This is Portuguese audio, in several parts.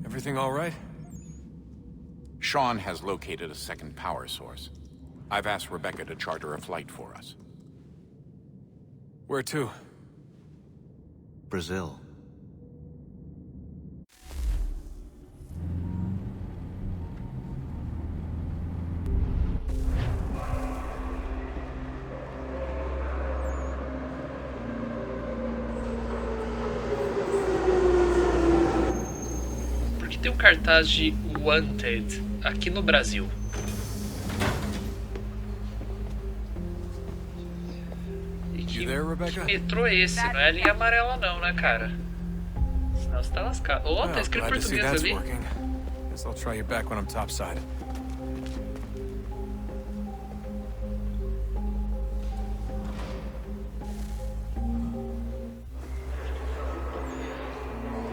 Everything all right? Sean has located a second power source. I've asked Rebecca to charter a flight for us. Where to? Brazil. Porque tem um cartaz de Wanted aqui no Brasil. You there, Rebecca? Que metrô é esse? Não é a linha amarela não, né, cara? Senão você tá lascado. Oh, tá escrito em português ali. Guess I'll try you back when I'm topside.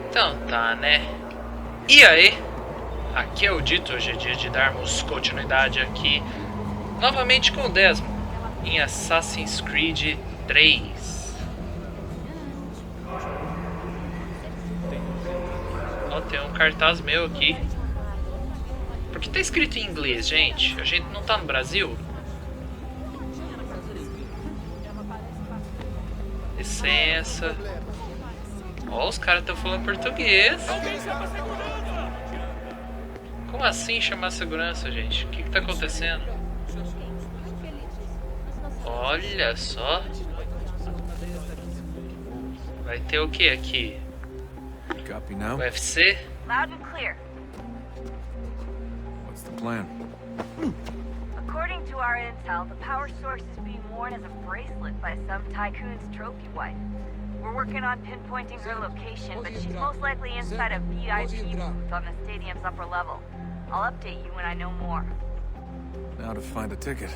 Então tá, né? E aí? Aqui é o Ditto, hoje é dia de darmos continuidade aqui novamente com o Desmond em Assassin's Creed 3. Ó, tem um cartaz meu aqui. Por que tá escrito em inglês, gente? A gente não tá no Brasil? Licença. Ó, os caras estão falando português. Como assim chamar segurança, gente? O que tá acontecendo? Olha só. Vai ter o que aqui? Copy now. UFC? Loud and clear. What's the plan? According to our intel, the power source is being worn as a bracelet by some tycoon's trophy wife. We're working on pinpointing her location, but she's most likely inside a VIP booth on the stadium's upper level. I'll update you when I know more. Now to find a ticket.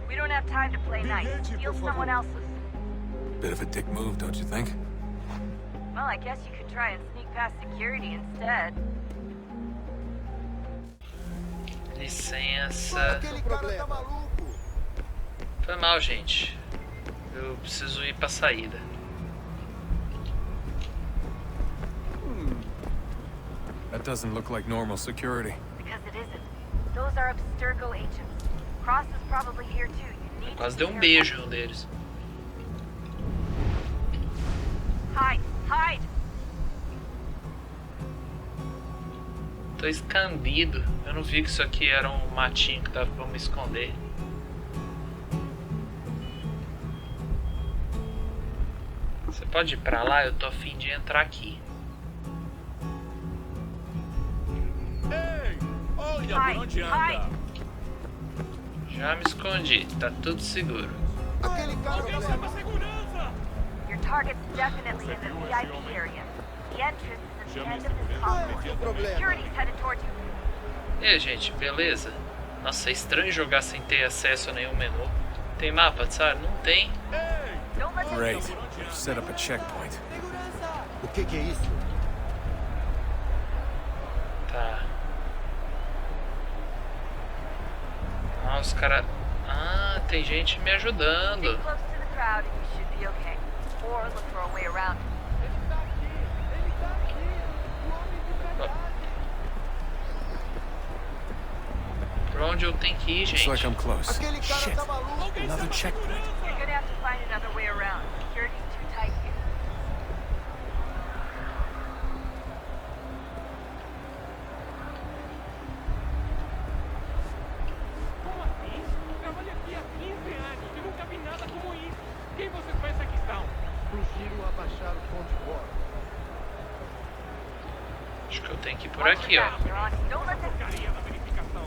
We don't have time to play nice. Steal someone else's. Bit of a dick move, don't you think? Well, I guess you could try and sneak past security instead. Licença. Foi mal, gente. Eu preciso ir pra saída. That doesn't look like normal security. Because it isn't. Those are Abstergo agents. Cross is probably here too. You need Quase to deu be um careful. beijo em um deles. Hide! Hide! Tô escondido. Eu não vi que isso aqui era um matinho que dava pra me esconder. Você pode ir pra lá? Eu tô a fim de entrar aqui. Ei, olha por onde anda. Já me escondi. Tá tudo seguro. Your target's definitely in the VIP area. The entrance is at the end of this corridor. Security's headed towards you. E aí, gente, beleza? Nossa, é estranho jogar sem ter acesso a nenhum menu. Tem mapa, sabe? Não tem. Don't let them Great. We've set up a checkpoint. O que é isso? Tá. Ah, os caras... Ah, tem gente me ajudando. Stay close to the crowd and you should be okay. Or look for a way around it. Pra onde eu tenho que ir, Looks gente? like I'm close. Shit. Another checkpoint. You're gonna have to find another way around. Security's too tight here. Como assim? Trabalho aqui há 15 anos e nunca vi nada como isso. Quem vocês pensam que estão? Sugiro abaixar o tom de voz. Acho que eu tenho que ir por aqui, ó. You're on. Don't let them... Porcaria da verificação.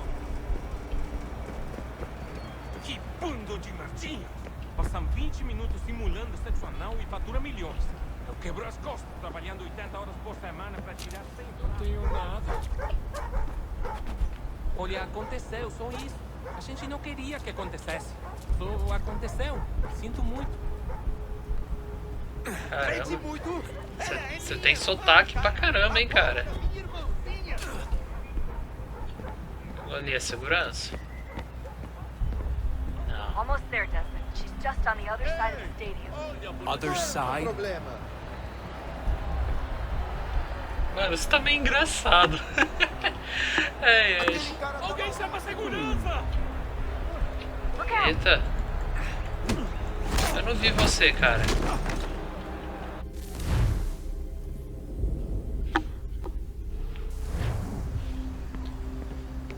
Que bando de martinho! Passam 20 minutos simulando sexo anal e fatura milhões. Eu quebro as costas trabalhando 80 horas por semana para tirar 100. Não tenho nada. Olha, aconteceu, só isso. A gente não queria que acontecesse. Só aconteceu. Sinto muito. Caramba. Você tem sotaque pra caramba, hein, cara? Ali é segurança? Não. Almost there, Desmond. She's just on the other side of the stadium. Other side? Mano, isso tá meio engraçado. Ai, ai. Alguém chama a segurança! Eita. Eu não vi você, cara.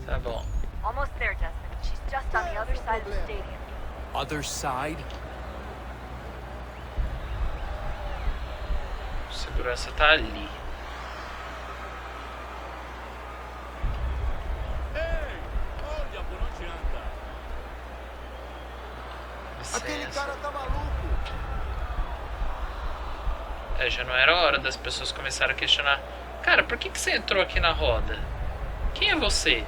Tá bom. Almost there, Desmond. She's just on the other side of the stadium. Other side? O segurança tá ali. Ei, olha por onde anda. Aquele Licença. cara tá maluco. É, já não era hora das pessoas começarem a questionar. Cara, por que você entrou aqui na roda? Quem é você?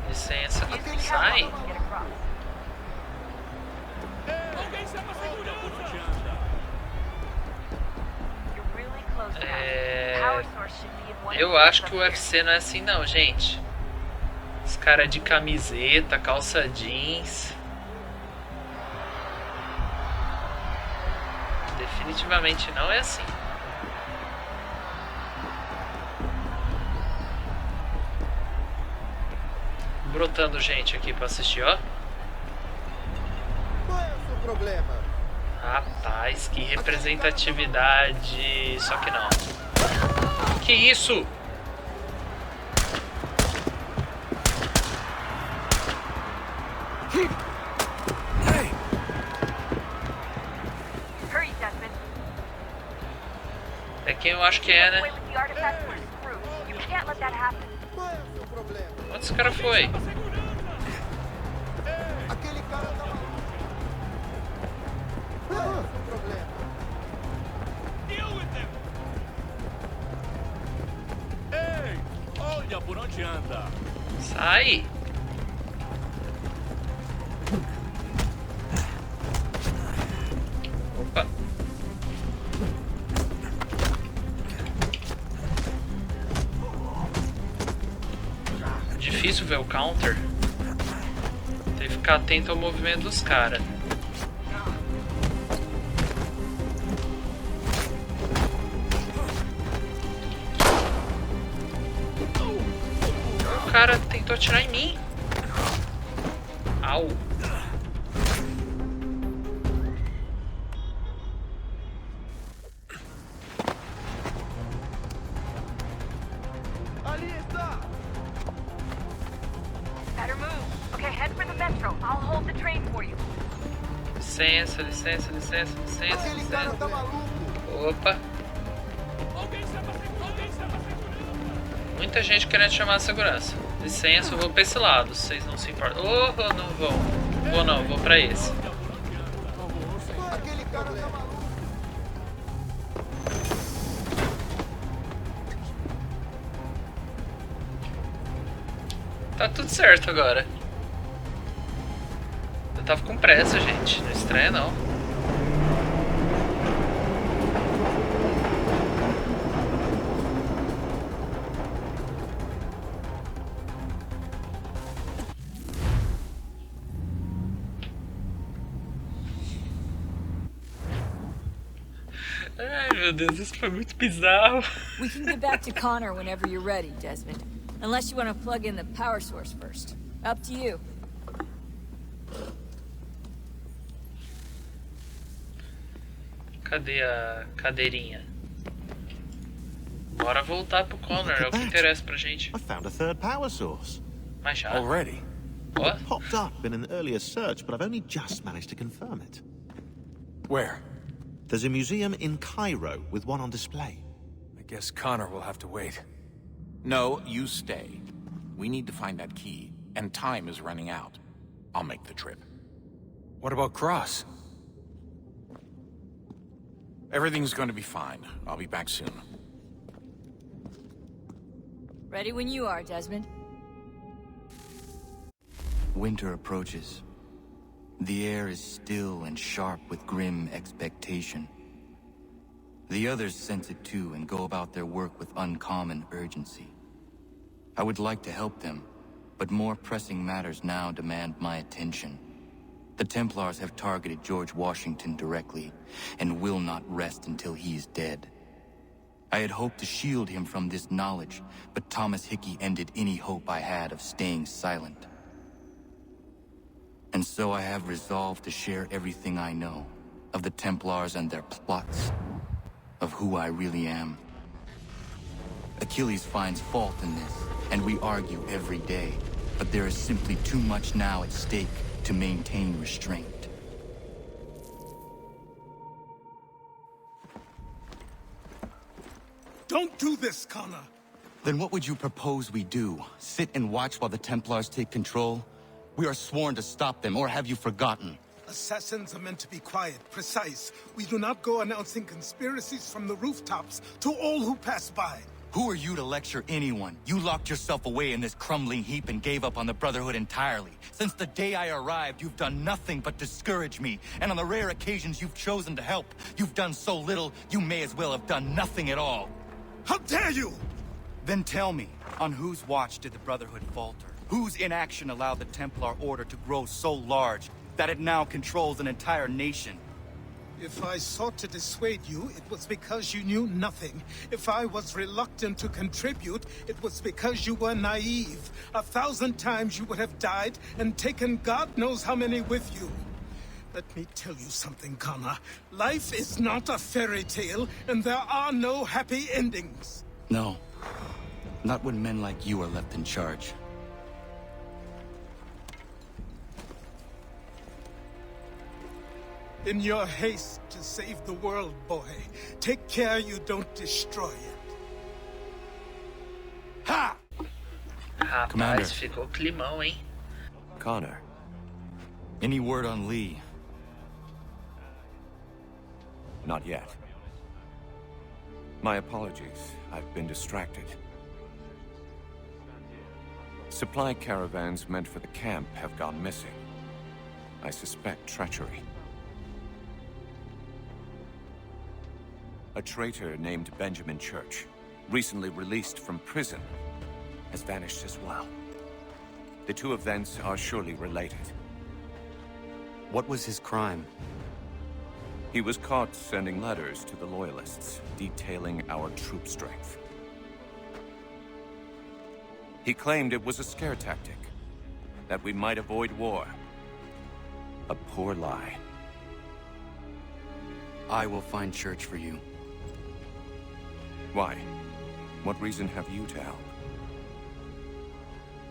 Licença. Using Sai. catwalk to get across. Alguém chama a segurança! Olha por onde anda. You're really close now. The power source should be in one Eu of acho que o UFC não é assim não, gente. Os caras de camiseta, calça jeans. Definitivamente não é assim. Brotando gente aqui pra assistir, ó. Qual é o seu problema? Rapaz, que representatividade. Só que não. Que isso? Hey! Hurry, Desmond. É quem eu acho que é, Away né? with the artifact, we're screwed. You can't let that happen. Qual é o seu problema? Onde esse cara foi? Aquele cara tá maluco. Qual é o seu problema? Deal with them! Ei, olha por onde anda. Sai! Opa! Difícil ver o counter. Tem que ficar atento ao movimento dos caras. O cara tentou atirar em mim. Au. Ali está! Better move. Okay, head for the metro. I'll hold the train for you. Licença, licença, licença, licença, Aquele cara tá licença. maluco. Opa. Alguém chama a segurança! Muita gente querendo chamar a segurança. Licença, eu vou pra esse lado, vocês não se importam. Oh, não vou. Vou não, vou pra esse. Aquele cara tá maluco. Tá tudo certo agora. Eu tava com pressa, gente. Não estranha, não. Ai, meu Deus, isso foi muito bizarro. We can get back to Connor whenever you're ready, Desmond. Unless you want to plug in the power source first. Up to you. Cadê a cadeirinha? Bora voltar pro Connor, é o que interessa pra gente. I found a third power source. Mas já. Already? Ó, It popped up in an earlier search, but I've only just managed to confirm it. Where? There's a museum in Cairo with one on display. I guess Connor will have to wait. No, you stay. We need to find that key, and time is running out. I'll make the trip. What about Cross? Everything's going to be fine. I'll be back soon. Ready when you are, Desmond. Winter approaches. The air is still and sharp with grim expectation. The others sense it too and go about their work with uncommon urgency. I would like to help them, but more pressing matters now demand my attention. The Templars have targeted George Washington directly, and will not rest until he is dead. I had hoped to shield him from this knowledge, but Thomas Hickey ended any hope I had of staying silent. And so I have resolved to share everything I know, of the Templars and their plots, of who I really am. Achilles finds fault in this, and we argue every day, but there is simply too much now at stake to maintain restraint. Don't do this, Connor! Then what would you propose we do? Sit and watch while the Templars take control? We are sworn to stop them, or have you forgotten? Assassins are meant to be quiet, precise. We do not go announcing conspiracies from the rooftops to all who pass by. Who are you to lecture anyone? You locked yourself away in this crumbling heap and gave up on the Brotherhood entirely. Since the day I arrived, you've done nothing but discourage me. And on the rare occasions you've chosen to help, you've done so little, you may as well have done nothing at all. How dare you! Then tell me, on whose watch did the Brotherhood falter? Whose inaction allowed the Templar Order to grow so large that it now controls an entire nation? If I sought to dissuade you, it was because you knew nothing. If I was reluctant to contribute, it was because you were naive. 1,000 times you would have died and taken God knows how many with you. Let me tell you something, Connor. Life is not a fairy tale, and there are no happy endings. No. Not when men like you are left in charge. In your haste to save the world, boy, take care you don't destroy it. Ha! Commander. Rapaz, ficou climão, hein? Connor. Any word on Lee? Not yet. My apologies. I've been distracted. Supply caravans meant for the camp have gone missing. I suspect treachery. A traitor named Benjamin Church, recently released from prison, has vanished as well. The two events are surely related. What was his crime? He was caught sending letters to the Loyalists, detailing our troop strength. He claimed it was a scare tactic, that we might avoid war. A poor lie. I will find Church for you. Why? What reason have you to help?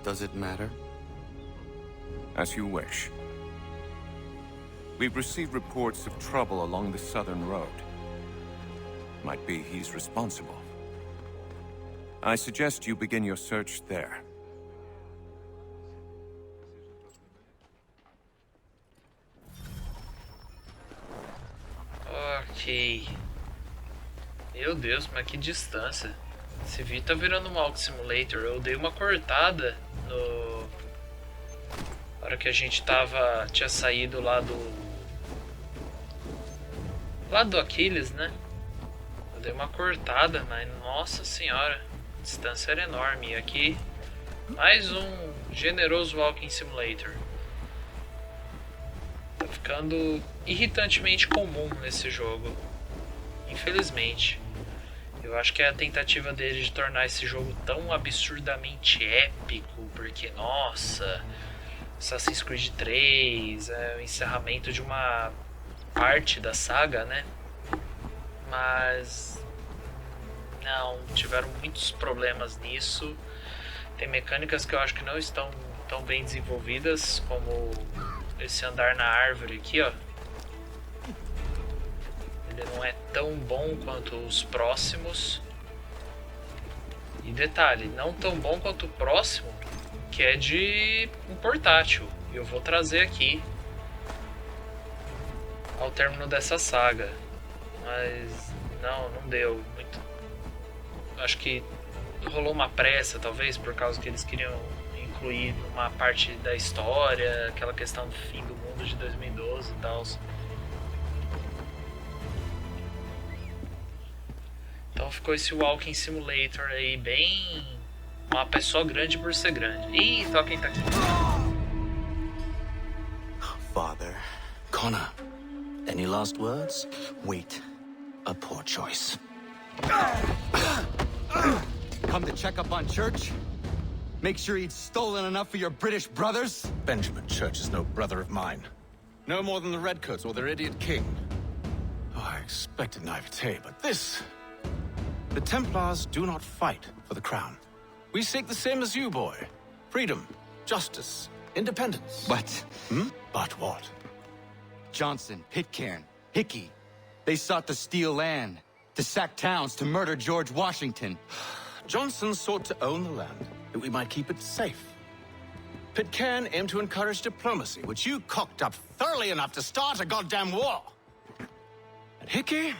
Does it matter? As you wish. We've received reports of trouble along the southern road. Might be he's responsible. I suggest you begin your search there. Ok. Meu Deus, mas que distância. Esse vídeo tá virando um Walk Simulator. Eu dei uma cortada no... Na hora que a gente tinha saído lá do... Lá do Aquiles, né? Eu dei uma cortada, mas nossa senhora, a distância era enorme. E aqui, mais um generoso Walking Simulator. Tá ficando irritantemente comum nesse jogo. Infelizmente. Eu acho que é a tentativa dele de tornar esse jogo tão absurdamente épico, porque, nossa, Assassin's Creed 3 é o encerramento de uma parte da saga, né? Mas não, tiveram muitos problemas nisso. Tem mecânicas que eu acho que não estão tão bem desenvolvidas, como esse andar na árvore aqui, ó. Ele não é tão bom quanto os próximos. E detalhe, não tão bom quanto o próximo, que é de um portátil. E eu vou trazer aqui ao término dessa saga. Mas não deu muito. Acho que rolou uma pressa, talvez, por causa que eles queriam incluir uma parte da história, aquela questão do fim do mundo de 2012 e tal. Então ficou esse Walking Simulator aí bem O mapa é só grande por ser grande. Ih, só quem tá aqui. Father. Connor, any last words? Wait. A poor choice. Come to check up on Church? Make sure he'd stolen enough for your British brothers? Benjamin Church is no brother of mine. No more than the Redcoats or their idiot king. Oh, I expected naivete, but this... The Templars do not fight for the crown. We seek the same as you, boy. Freedom, justice, independence. But... But what? Johnson, Pitcairn, Hickey. They sought to steal land, to sack towns, to murder George Washington. Johnson sought to own the land, that we might keep it safe. Pitcairn aimed to encourage diplomacy, which you cocked up thoroughly enough to start a goddamn war. And Hickey?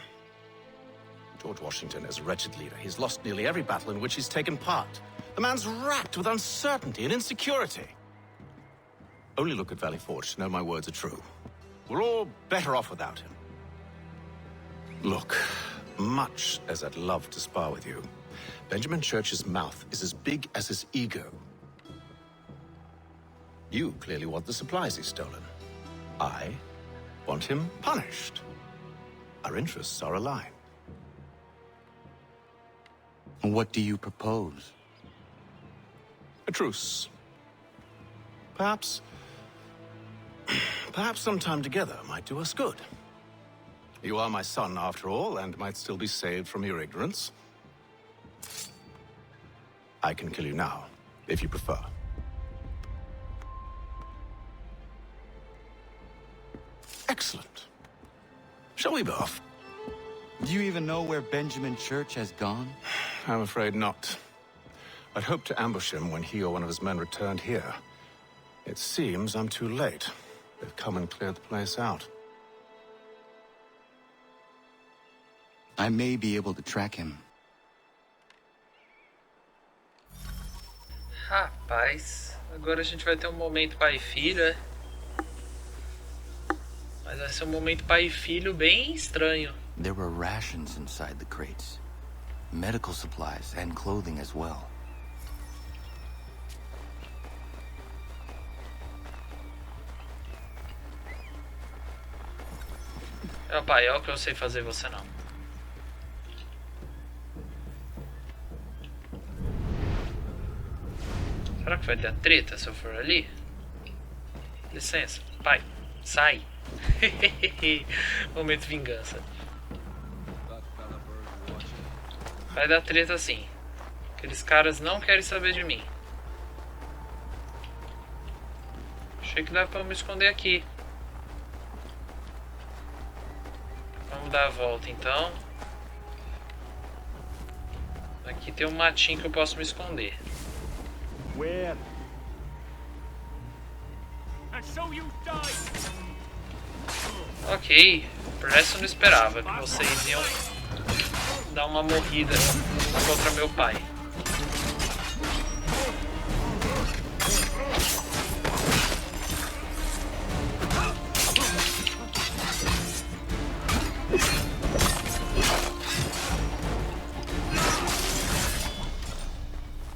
George Washington is a wretched leader. He's lost nearly every battle in which he's taken part. The man's racked with uncertainty and insecurity. Only look at Valley Forge to know my words are true. We're all better off without him. Look, much as I'd love to spar with you, Benjamin Church's mouth is as big as his ego. You clearly want the supplies he's stolen. I want him punished. Our interests are aligned. What do you propose? A truce. Perhaps some time together might do us good. You are my son, after all, and might still be saved from your ignorance. I can kill you now, if you prefer. Excellent. Shall we be off? Do you even know where Benjamin Church has gone? I'm afraid not. I'd hoped to ambush him when he or one of his men returned here. It seems I'm too late. They've come and cleared the place out. I may be able to track him. Rapaz, agora a gente vai ter um momento pai e filho, é? Mas vai ser um momento pai e filho bem estranho. There were rations inside the crates. Medical supplies and clothing as well. É, pai, é o que eu sei fazer, você não. Será que vai ter a treta se eu for ali? Licença, pai, sai. Momento vingança. Vai dar treta sim. Aqueles caras não querem saber de mim. Achei que dava pra me esconder aqui. Vamos dar a volta então. Aqui tem um matinho que eu posso me esconder. Where? And so you die. Ok, por essa eu não esperava que vocês iam dar uma morrida contra meu pai.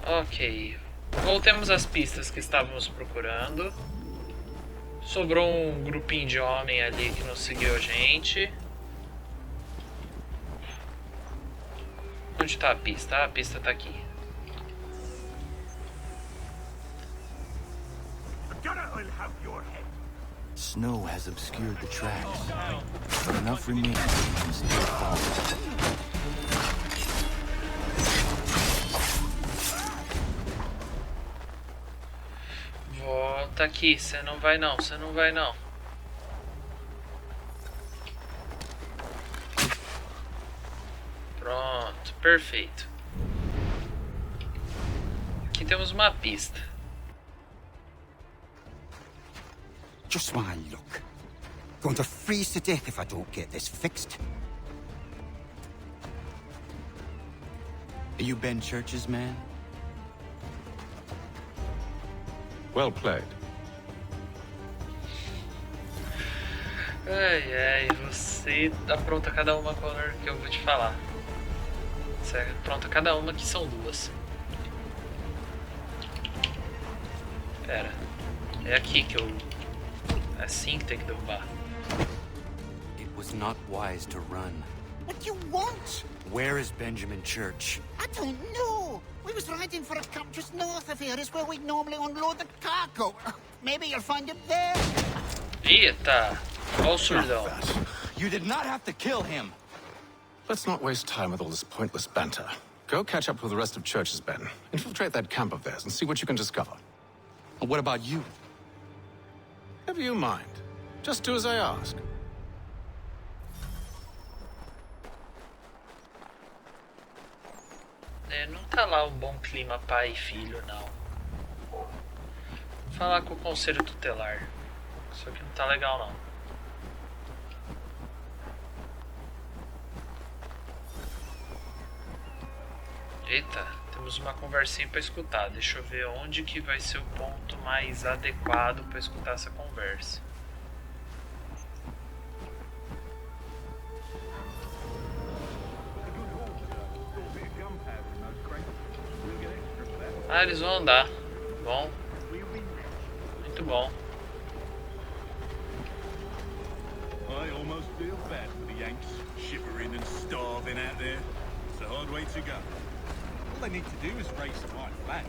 Ok, voltemos às pistas que estávamos procurando. Sobrou um grupinho de homem ali que não seguiu a gente. Onde está a pista? Ah, a pista está aqui. Snow has obscured the tracks, but enough remains to can still follow. Volta aqui, você não vai não, você não vai não. Pronto, perfeito. Aqui temos uma pista. Just my luck. Going to freeze to death if I don't get this fixed. Are you Ben Church's man? Well played. Ai, ai, você apronta cada uma, Connor, que eu vou te falar. Você apronta cada uma, que são duas. Pera. É aqui que eu... É assim que tem que derrubar. It was not wise to run. What do you want? Where is Benjamin Church? I don't know. We was riding for a camp just north of here. Is where we normally unload the cargo. Maybe you'll find him there. Eita! Olha o surdão. You did not have to kill him. Let's not waste time with all this pointless banter. Go catch up with the rest of Church's men. Infiltrate that camp of theirs and see what you can discover. And what about you? Never you mind. Just do as I ask. É, não tá lá um bom clima pai e filho, não. Vou falar com o conselho tutelar. Isso aqui não tá legal, não. Eita, temos uma conversinha para escutar. Deixa eu ver onde que vai ser o ponto mais adequado para escutar essa conversa. Ah, eles vão andar. Bom. Muito bom. I almost feel bad for the Yanks, shivering and starving out there. It's a hard way to go. All they need to do is raise the white flag.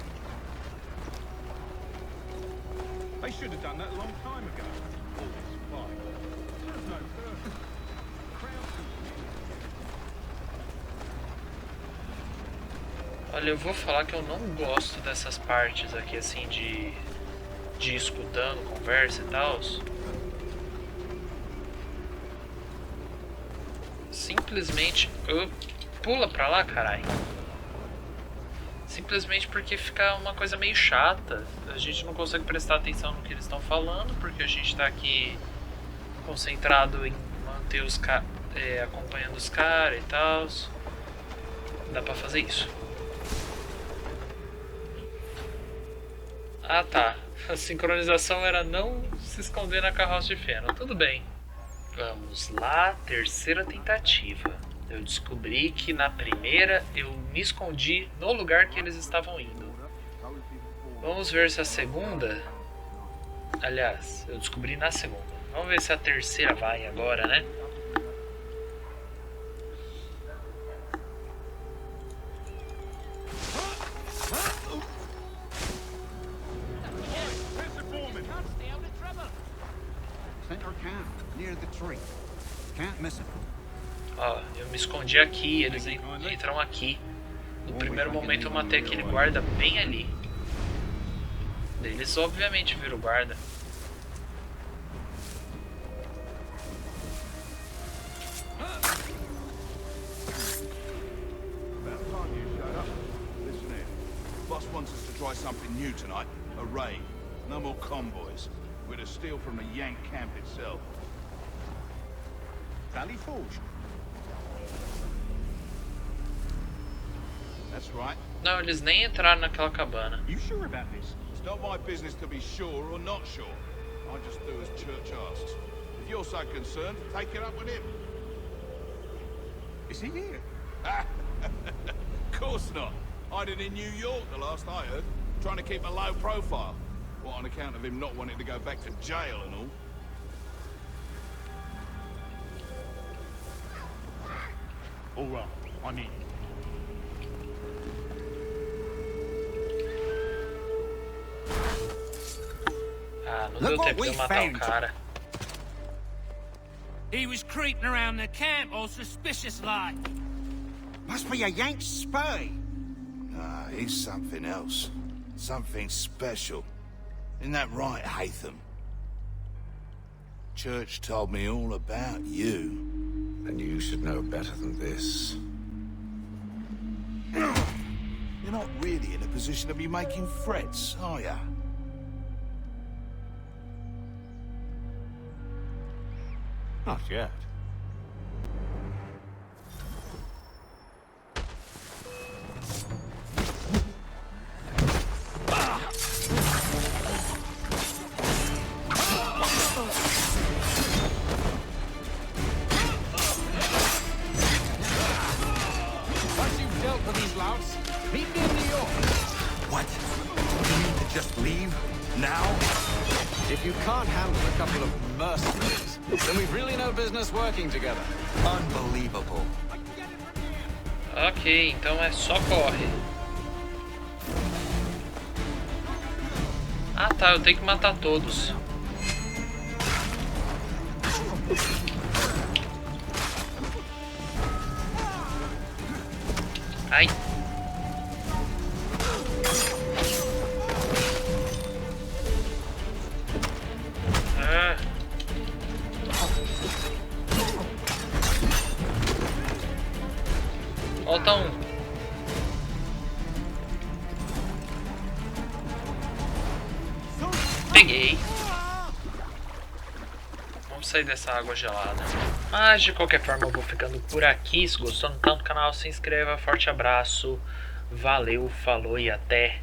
They should have done that a long time ago. All this fight. There's no purpose. Olha, eu vou falar que eu não gosto dessas partes aqui, assim, de ir escutando, conversa e tal. Simplesmente... Pula pra lá, caralho. Simplesmente porque fica uma coisa meio chata. A gente não consegue prestar atenção no que eles estão falando, porque a gente tá aqui concentrado em manter os acompanhando os caras e tal. Dá pra fazer isso. Ah, tá. A sincronização era não se esconder na carroça de feno. Tudo bem. Vamos lá, terceira tentativa. Eu descobri que na primeira eu me escondi no lugar que eles estavam indo. Vamos ver se a segunda... Aliás, eu descobri na segunda. Vamos ver se a terceira vai agora, né? Ó, eu me escondi aqui, eles entram aqui. No primeiro momento eu matei aquele guarda bem ali. Eles obviamente viram o guarda. Boss wants us to try something new tonight. A raid. No more convoys. We're to steal from the Yank camp itself. Valley Forge. That's right. Não, eles nem entraram naquela cabana. You sure about this? It's not my business to be sure or not sure. I just do as Church asks. If you're so concerned, take it up with him. Is he here? Of course not. Hiding in New York, the last I heard. Trying to keep a low profile. What, on account of him not wanting to go back to jail and all? All right, I'm in. Ah, não deu tempo de eu matar o cara. He was creeping around the camp all suspicious like. Must be a Yank spy. Ah, he's something else. Something special. Isn't that right, Hatham? Church told me all about you. And you should know better than this. You're not really in a position to be making threats, are ya? Not yet. Once you've dealt with these louts, meet me in New York. What? You mean to just leave? Now? If you can't handle a couple of mercenaries, then we've really no business working together. Unbelievable. Ok, então é só corre. Ah tá, eu tenho que matar todos. Ai. Ah. Falta um. Peguei. Vamos sair dessa água gelada. Mas de qualquer forma eu vou ficando por aqui. Se gostou, não tá no canal, se inscreva. Forte abraço. Valeu, falou e até